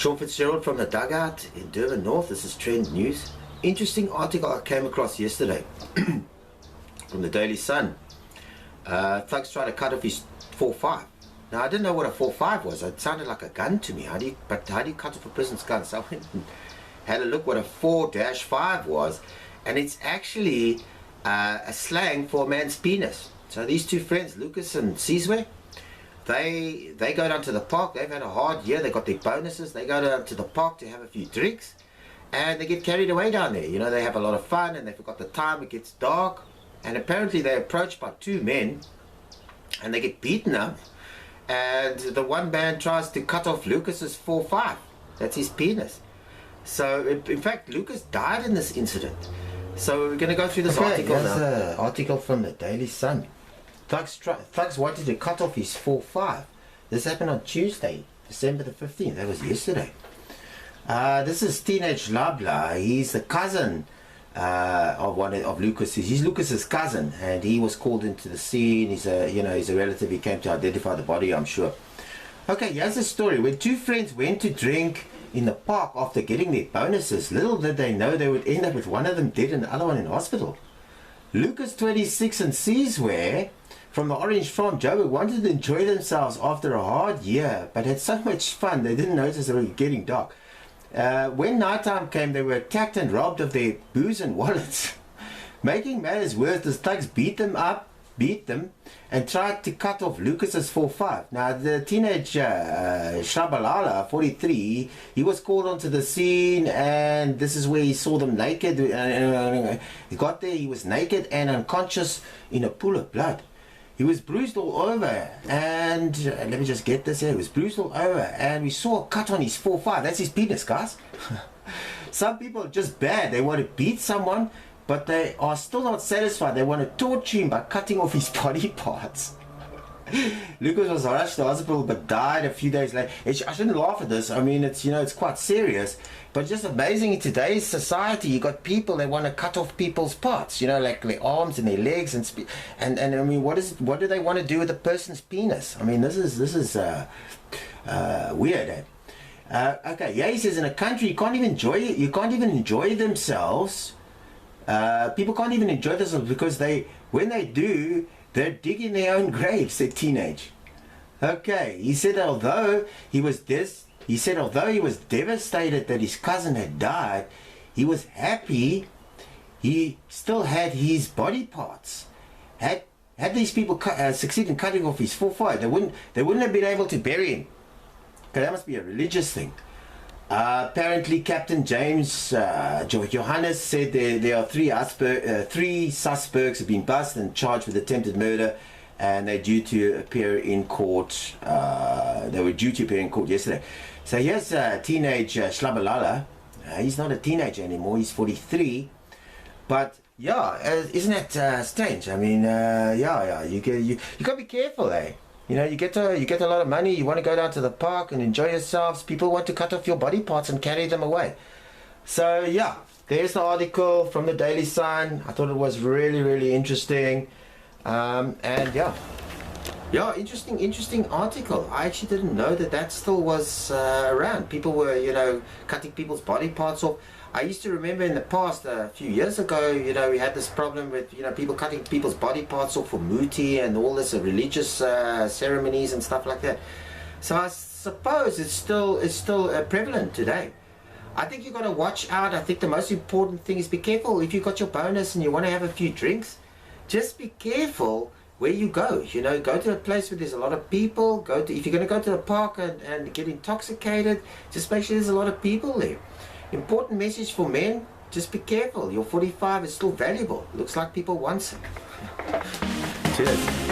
Sean Fitzgerald from the dugout in Durban North. This is Trend News. Interesting article I came across yesterday from the Daily Sun. Thugs try to cut off his 4.5. Now I didn't know what a 4.5 was. It sounded like a gun to me. How do you cut off a person's gun? So I went and had a look what a 4-5 was, and it's actually a slang for a man's penis. So these two friends, Lucas and Sizwe, they go down to the park. They've had a hard year. They got their bonuses. They go down to the park to have a few drinks, and they get carried away down there. You know, they have a lot of fun, and they forgot the time. It gets dark, and apparently they're approached by two men, and they get beaten up. And the one man tries to cut off Lucas's 4.5. That's his penis. So in fact, Lucas died in this incident. So we're going to go through this article now. That's an article from the Daily Sun. Thugs wanted to cut off his 4.5. This happened on Tuesday, December the 15th. That was yesterday. This is Teenage Labla. He's the cousin of Lucas's. He's Lucas's cousin, and he was called into the scene. He's a relative. He came to identify the body, I'm sure. Okay, here's the story. When two friends went to drink in the park after getting their bonuses, little did they know they would end up with one of them dead and the other one in hospital. Lucas, 26, and Sizwe from the Orange Farm, Joburg, wanted to enjoy themselves after a hard year, but had so much fun they didn't notice it was getting dark. When nighttime came, they were attacked and robbed of their booze and wallets. Making matters worse, the thugs beat them, and tried to cut off Lucas's 4.5. Now, the teenage Shabalala, 43, he was called onto the scene, and this is where he saw them naked. He got there, he was naked and unconscious in a pool of blood. He was bruised all over, and let me just get this here. He was bruised all over, and we saw a cut on his 4.5. That's his penis, guys. Some people are just bad. They want to beat someone, but they are still not satisfied. They want to torture him by cutting off his body parts. Lucas was rushed to hospital but died a few days later. I shouldn't laugh at this. I mean, it's quite serious, but just amazing in today's society. You got people that want to cut off people's parts, like their arms and their legs, and I mean, what do they want to do with a person's penis? I mean, this is weird. Okay, yeah, he says in a country you can't even enjoy themselves. People can't even enjoy themselves because when they do, they're digging their own graves, said Teenage. Okay, he said although he was devastated that his cousin had died, he was happy he still had his body parts. Had these people succeeded in cutting off his 4.5, they wouldn't have been able to bury him. Okay, that must be a religious thing. Apparently, Captain James Johannes said there are three suspects have been busted and charged with attempted murder, and they're due to appear in court. They were due to appear in court yesterday. So here's teenage Shlabalala. He's not a teenager anymore. He's 43. But yeah, isn't that strange? I mean, you gotta be careful, eh? You get a lot of money, you want to go down to the park and enjoy yourselves. People want to cut off your body parts and carry them away. So yeah, there's the article from the Daily Sun. I thought it was really, really interesting. And yeah, interesting article. I actually didn't know that still was around. People were, cutting people's body parts off. I used to remember in the past, a few years ago, we had this problem with, people cutting people's body parts off for muti and all this religious ceremonies and stuff like that. So I suppose it's still prevalent today. I think you've got to watch out. I think the most important thing is be careful. If you've got your bonus and you want to have a few drinks, just be careful where you go. Go to a place where there's a lot of people. If you're going to go to the park and get intoxicated, just make sure there's a lot of people there. Important message for men, just be careful. Your 45 is still valuable. Looks like people want it. Cheers.